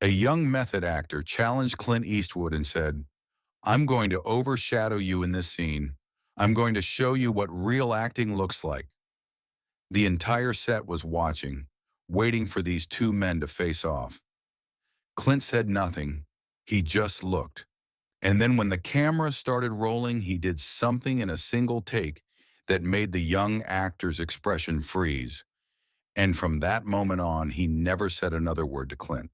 A young method actor challenged Clint Eastwood and said, "I'm going to overshadow you in this scene. I'm going to show you what real acting looks like." The entire set was watching, waiting for these two men to face off. Clint said nothing. He just looked. And then when the camera started rolling, he did something in a single take that made the young actor's expression freeze. And from that moment on, he never said another word to Clint.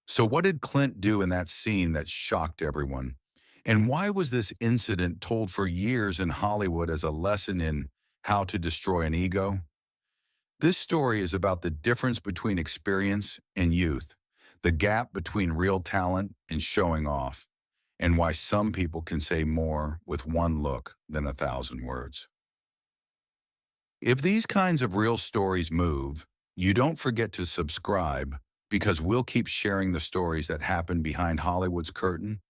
So what did Clint do in that scene that shocked everyone? And why was this incident told for years in Hollywood as a lesson in how to destroy an ego? This story is about the difference between experience and youth, the gap between real talent and showing off, and why some people can say more with one look than 1,000 words. If these kinds of real stories move, you don't forget to subscribe because we'll keep sharing the stories that happen behind Hollywood's curtain,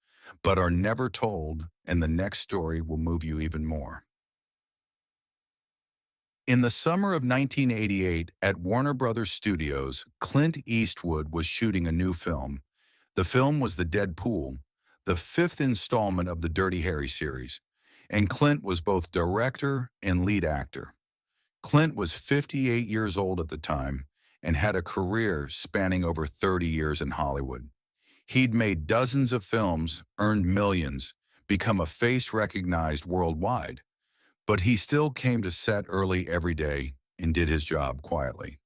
but are never told, and the next story will move you even more. In the summer of 1988, at Warner Brothers Studios, Clint Eastwood was shooting a new film. The film was The Dead Pool, the fifth installment of the Dirty Harry series, and Clint was both director and lead actor. Clint was 58 years old at the time and had a career spanning over 30 years in Hollywood. He'd made dozens of films, earned millions, become a face recognized worldwide, but he still came to set early every day and did his job quietly.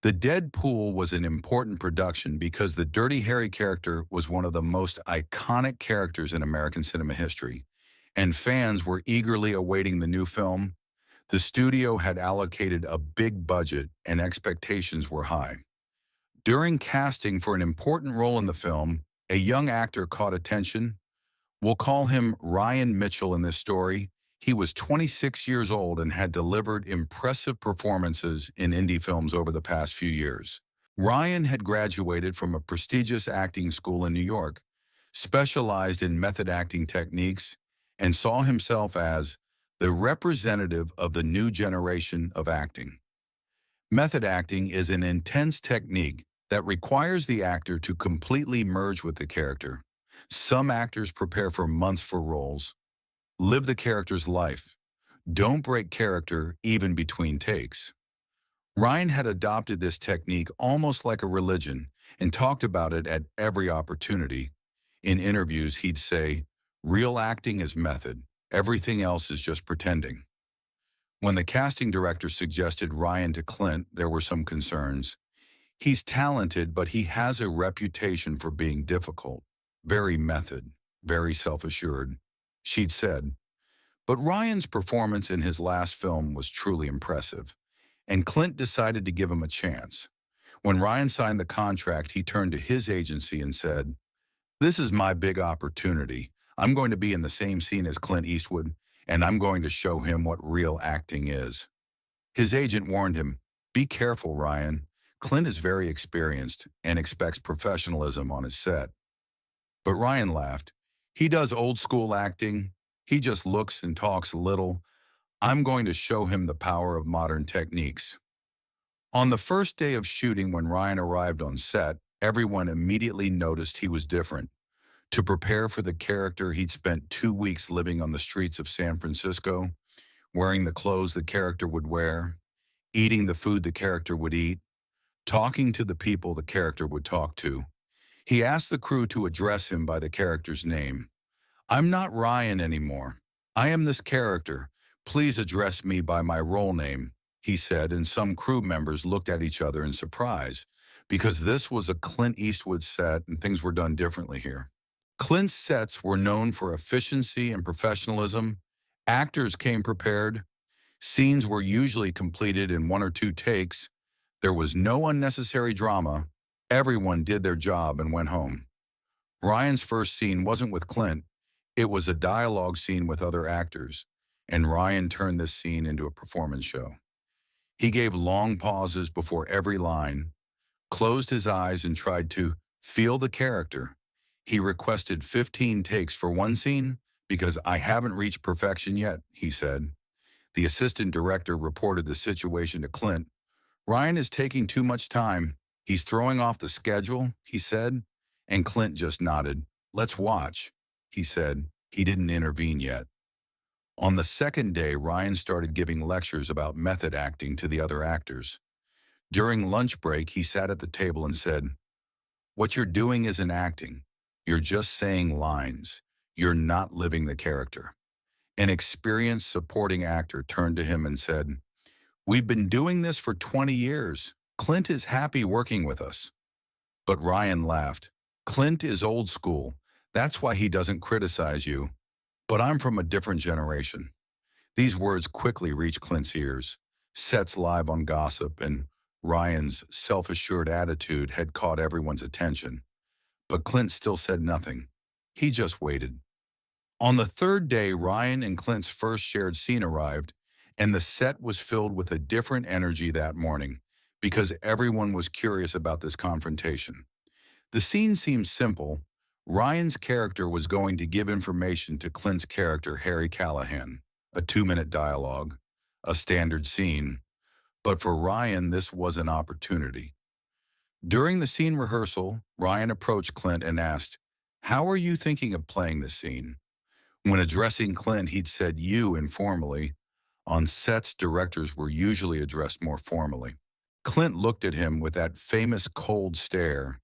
The Dead Pool was an important production because the Dirty Harry character was one of the most iconic characters in American cinema history, and fans were eagerly awaiting the new film. The studio had allocated a big budget and expectations were high. During casting for an important role in the film, a young actor caught attention. We'll call him Ryan Mitchell in this story. He was 26 years old and had delivered impressive performances in indie films over the past few years. Ryan had graduated from a prestigious acting school in New York, specialized in method acting techniques, and saw himself as the representative of the new generation of acting. Method acting is an intense technique that requires the actor to completely merge with the character. Some actors prepare for months for roles, live the character's life, don't break character even between takes. Ryan had adopted this technique almost like a religion and talked about it at every opportunity. In interviews, he'd say, "Real acting is method. Everything else is just pretending." When the casting director suggested Ryan to Clint, there were some concerns. "He's talented, but he has a reputation for being difficult, very method, very self-assured," she'd said. But Ryan's performance in his last film was truly impressive, and Clint decided to give him a chance. When Ryan signed the contract, he turned to his agency and said, "This is my big opportunity. I'm going to be in the same scene as Clint Eastwood, and I'm going to show him what real acting is." His agent warned him, "Be careful, Ryan. Clint is very experienced and expects professionalism on his set." But Ryan laughed. "He does old school acting. He just looks and talks a little. I'm going to show him the power of modern techniques." On the first day of shooting, when Ryan arrived on set, everyone immediately noticed he was different. To prepare for the character, he'd spent 2 weeks living on the streets of San Francisco, wearing the clothes the character would wear, eating the food the character would eat, talking to the people the character would talk to. He asked the crew to address him by the character's name. "I'm not Ryan anymore. I am this character. Please address me by my role name," he said, and some crew members looked at each other in surprise because this was a Clint Eastwood set and things were done differently here. Clint's sets were known for efficiency and professionalism. Actors came prepared. Scenes were usually completed in 1 or 2 takes. There was no unnecessary drama. Everyone did their job and went home. Ryan's first scene wasn't with Clint. It was a dialogue scene with other actors, and Ryan turned this scene into a performance show. He gave long pauses before every line, closed his eyes and tried to feel the character. He requested 15 takes for one scene because "I haven't reached perfection yet," he said. The assistant director reported the situation to Clint. "Ryan is taking too much time. "He's throwing off the schedule," he said, and Clint just nodded. "Let's watch," he said. He didn't intervene yet. On the second day, Ryan started giving lectures about method acting to the other actors. During lunch break, he sat at the table and said, "What you're doing isn't acting. You're just saying lines. You're not living the character." An experienced supporting actor turned to him and said, "We've been doing this for 20 years. Clint is happy working with us." But Ryan laughed. "Clint is old school. That's why he doesn't criticize you. But I'm from a different generation." These words quickly reached Clint's ears. Sets live on gossip and Ryan's self-assured attitude had caught everyone's attention. But Clint still said nothing. He just waited. On the third day, Ryan and Clint's first shared scene arrived, and the set was filled with a different energy that morning because everyone was curious about this confrontation. The scene seemed simple. Ryan's character was going to give information to Clint's character, Harry Callahan, a 2-minute dialogue, a standard scene. But for Ryan, this was an opportunity. During the scene rehearsal, Ryan approached Clint and asked, "How are you thinking of playing this scene?" When addressing Clint, he'd said "you" informally. On sets, directors were usually addressed more formally. Clint looked at him with that famous cold stare.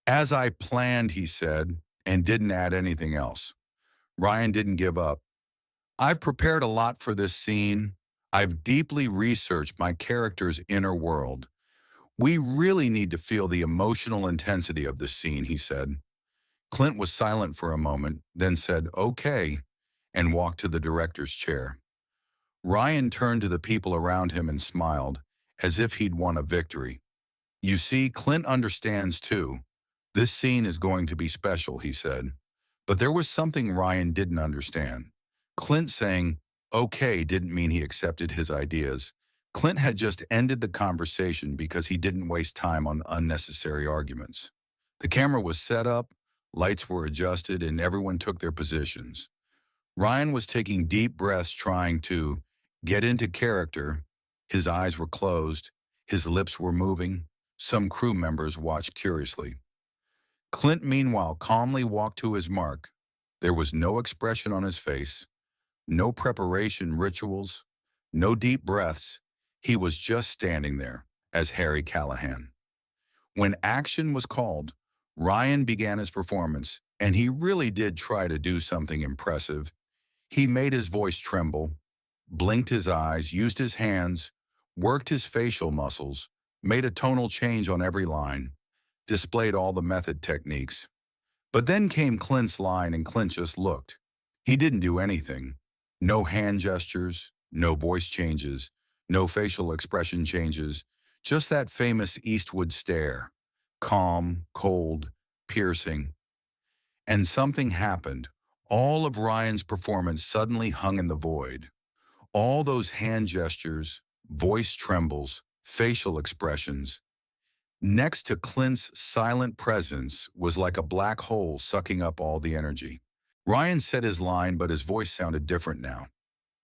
"As I planned," he said, and didn't add anything else. Ryan didn't give up. "I've prepared a lot for this scene. I've deeply researched my character's inner world. We really need to feel the emotional intensity of this scene," he said. Clint was silent for a moment, then said, "Okay," and walked to the director's chair. Ryan turned to the people around him and smiled, as if he'd won a victory. "You see, Clint understands too. This scene is going to be special," he said. But there was something Ryan didn't understand. Clint saying, "Okay," didn't mean he accepted his ideas. Clint had just ended the conversation because he didn't waste time on unnecessary arguments. The camera was set up, lights were adjusted, and everyone took their positions. Ryan was taking deep breaths, trying to get into character. His eyes were closed, his lips were moving. Some crew members watched curiously. Clint, meanwhile, calmly walked to his mark. There was no expression on his face, no preparation rituals, no deep breaths. He was just standing there as Harry Callahan. When action was called, Ryan began his performance, and he really did try to do something impressive. He made his voice tremble, blinked his eyes, used his hands, worked his facial muscles, made a tonal change on every line, displayed all the method techniques. But then came Clint's line, and Clint just looked. He didn't do anything. No hand gestures, no voice changes, no facial expression changes, just that famous Eastwood stare. Calm, cold, piercing. And something happened. All of Ryan's performance suddenly hung in the void. All those hand gestures, voice trembles, facial expressions. Next to Clint's silent presence was like a black hole sucking up all the energy. Ryan said his line, but his voice sounded different now.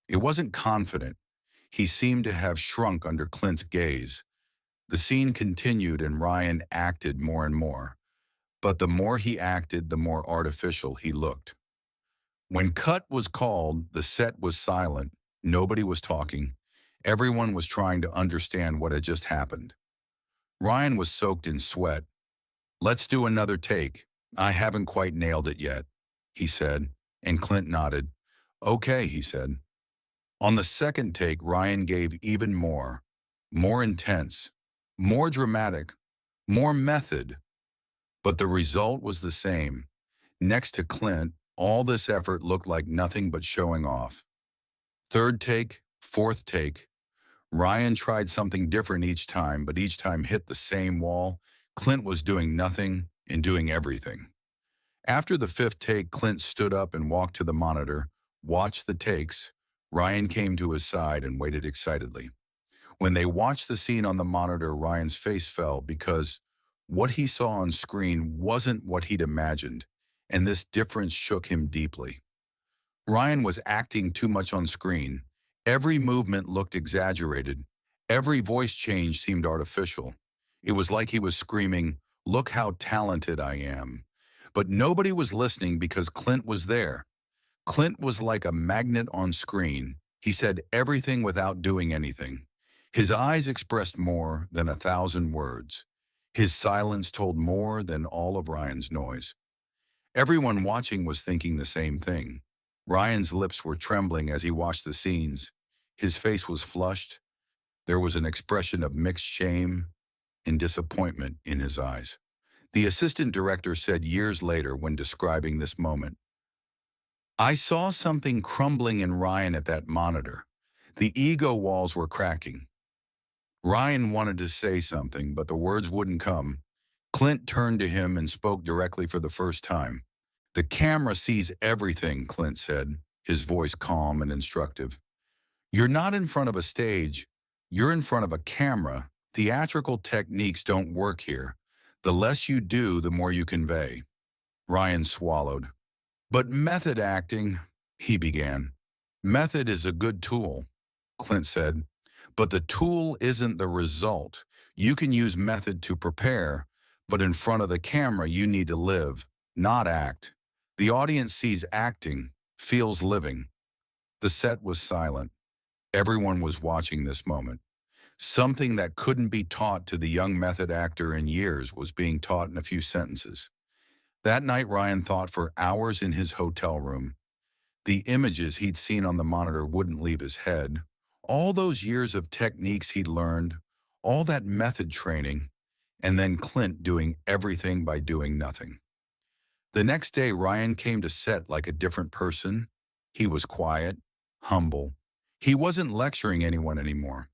It wasn't confident. He seemed to have shrunk under Clint's gaze. The scene continued and Ryan acted more and more. But the more he acted, the more artificial he looked. When cut was called, the set was silent. Nobody was talking. Everyone was trying to understand what had just happened. Ryan was soaked in sweat. "Let's do another take. I haven't quite nailed it yet," he said, and Clint nodded. "Okay," he said. On the second take, Ryan gave even more intense, more dramatic, more method. But the result was the same. Next to Clint, all this effort looked like nothing but showing off. Third take, fourth take. Ryan tried something different each time, but each time hit the same wall. Clint was doing nothing and doing everything. After the fifth take, Clint stood up and walked to the monitor, watched the takes. Ryan came to his side and waited excitedly. When they watched the scene on the monitor, Ryan's face fell because what he saw on screen wasn't what he'd imagined, and this difference shook him deeply. Ryan was acting too much on screen. Every movement looked exaggerated. Every voice change seemed artificial. It was like he was screaming, "Look how talented I am." But nobody was listening because Clint was there. Clint was like a magnet on screen. He said everything without doing anything. His eyes expressed more than 1,000 words. His silence told more than all of Ryan's noise. Everyone watching was thinking the same thing. Ryan's lips were trembling as he watched the scenes. His face was flushed. There was an expression of mixed shame and disappointment in his eyes. The assistant director said years later when describing this moment, "I saw something crumbling in Ryan at that monitor. The ego walls were cracking. Ryan wanted to say something, but the words wouldn't come. Clint turned to him and spoke directly for the first time. The camera sees everything," Clint said, his voice calm and instructive. "You're not in front of a stage. You're in front of a camera. Theatrical techniques don't work here. The less you do, the more you convey." Ryan swallowed. "But method acting," he began. "Method is a good tool," Clint said, "but the tool isn't the result. You can use method to prepare, but in front of the camera you need to live, not act. The audience sees acting, feels living." The set was silent. Everyone was watching this moment. Something that couldn't be taught to the young method actor in years was being taught in a few sentences. That night, Ryan thought for hours in his hotel room. The images he'd seen on the monitor wouldn't leave his head. All those years of techniques he'd learned, all that method training, and then Clint doing everything by doing nothing. The next day, Ryan came to set like a different person. He was quiet, humble. He wasn't lecturing anyone anymore.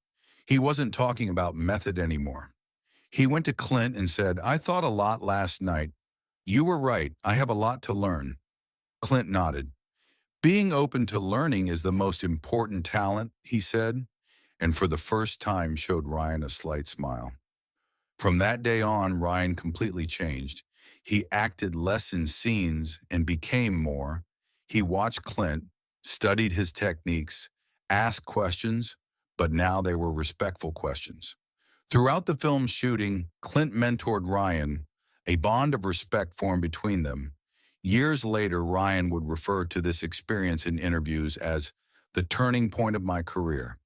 He wasn't talking about method anymore. He went to Clint and said, "I thought a lot last night. You were right. I have a lot to learn." Clint nodded. "Being open to learning is the most important talent," he said, and for the first time showed Ryan a slight smile. From that day on, Ryan completely changed. He acted less in scenes and became more. He watched Clint, studied his techniques, asked questions, but now they were respectful questions. Throughout the film's shooting, Clint mentored Ryan. A bond of respect formed between them. Years later, Ryan would refer to this experience in interviews as the turning point of my career.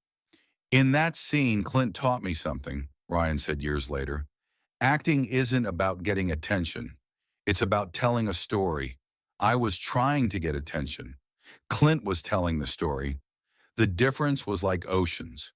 "In that scene, Clint taught me something," Ryan said years later. "Acting isn't about getting attention. It's about telling a story. I was trying to get attention. Clint was telling the story. The difference was like oceans."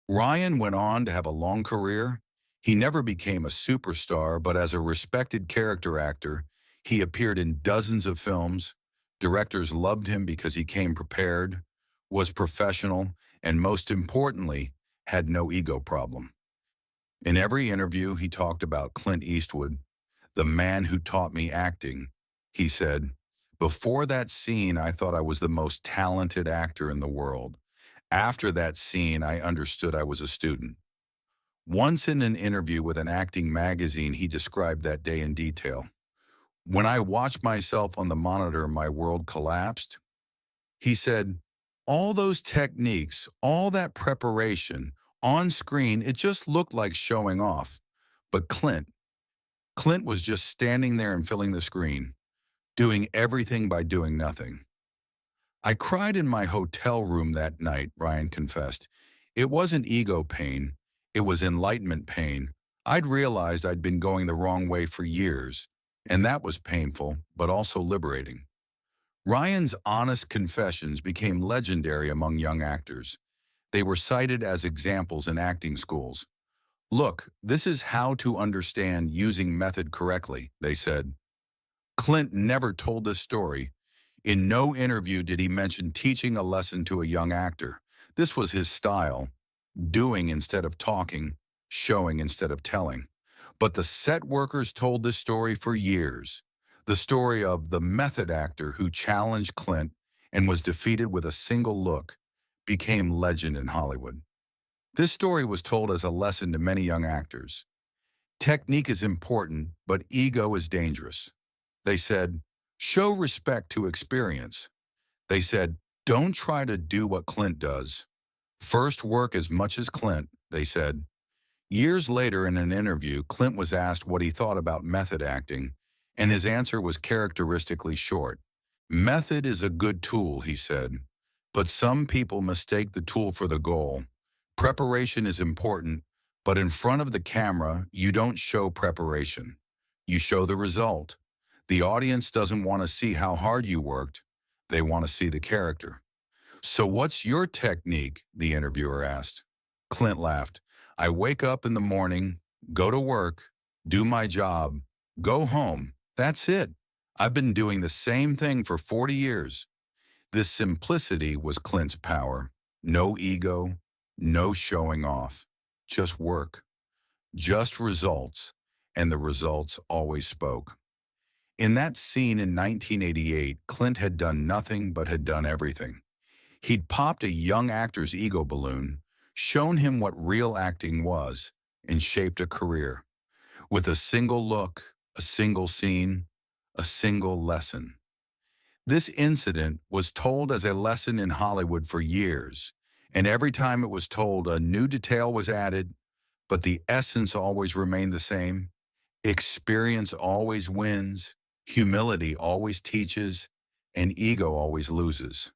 Ryan went on to have a long career. He never became a superstar, but as a respected character actor, he appeared in dozens of films. Directors loved him because he came prepared, was professional, and most importantly, had no ego problem. In every interview, he talked about Clint Eastwood, "the man who taught me acting." He said, "Before that scene, I thought I was the most talented actor in the world. After that scene, I understood I was a student." Once in an interview with an acting magazine, he described that day in detail. "When I watched myself on the monitor, my world collapsed." He said, "All those techniques, all that preparation, on screen, it just looked like showing off. But Clint was just standing there and filling the screen, doing everything by doing nothing." "I cried in my hotel room that night," Ryan confessed. "It wasn't ego pain. It was enlightenment pain. I'd realized I'd been going the wrong way for years, and that was painful, but also liberating." Ryan's honest confessions became legendary among young actors. They were cited as examples in acting schools. "Look, this is how to understand using method correctly," they said. Clint never told this story. In no interview did he mention teaching a lesson to a young actor. This was his style, doing instead of talking, showing instead of telling. But the set workers told this story for years. The story of the method actor who challenged Clint and was defeated with a single look became legend in Hollywood. This story was told as a lesson to many young actors. Technique is important, but ego is dangerous. They said, "Show respect to experience." They said, "Don't try to do what Clint does. First work as much as Clint," they said. Years later in an interview, Clint was asked what he thought about method acting, and his answer was characteristically short. Method is a good tool, he said, but some people mistake the tool for the goal. Preparation is important, but in front of the camera, you don't show preparation. You show the result. The audience doesn't want to see how hard you worked. They want to see the character. So what's your technique? The interviewer asked. Clint laughed. I wake up in the morning, go to work, do my job, go home. That's it. I've been doing the same thing for 40 years. This simplicity was Clint's power. No ego, no showing off. Just work, just results, and the results always spoke. In that scene in 1988, Clint had done nothing but had done everything. He'd popped a young actor's ego balloon, shown him what real acting was, and shaped a career. With a single look, a single scene, a single lesson. This incident was told as a lesson in Hollywood for years, and every time it was told, a new detail was added, but the essence always remained the same. Experience always wins, humility always teaches, and ego always loses.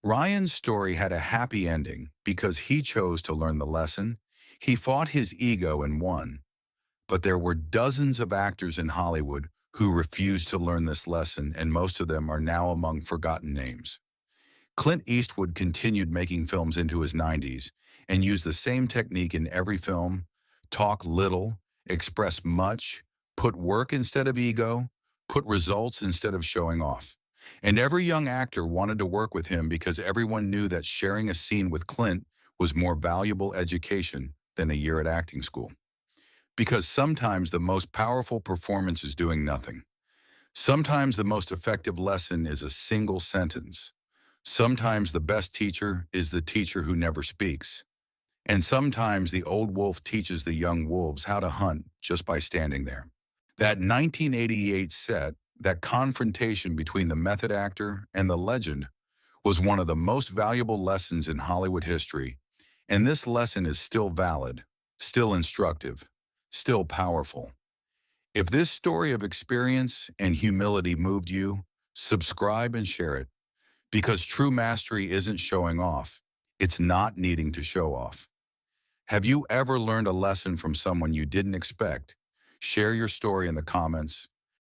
Ryan's story had a happy ending because he chose to learn the lesson. He fought his ego and won. But there were dozens of actors in Hollywood who refused to learn this lesson, and most of them are now among forgotten names. Clint Eastwood continued making films into his 90s and used the same technique in every film: talk little, express much, put work instead of ego, put results instead of showing off. And every young actor wanted to work with him because everyone knew that sharing a scene with Clint was more valuable education than a year at acting school. Because sometimes the most powerful performance is doing nothing. Sometimes the most effective lesson is a single sentence. Sometimes the best teacher is the teacher who never speaks. And sometimes the old wolf teaches the young wolves how to hunt just by standing there. That 1988 set, that confrontation between the method actor and the legend, was one of the most valuable lessons in Hollywood history. And this lesson is still valid, still instructive, still powerful. If this story of experience and humility moved you, subscribe and share it. Because true mastery isn't showing off. It's not needing to show off. Have you ever learned a lesson from someone you didn't expect? Share your story in the comments.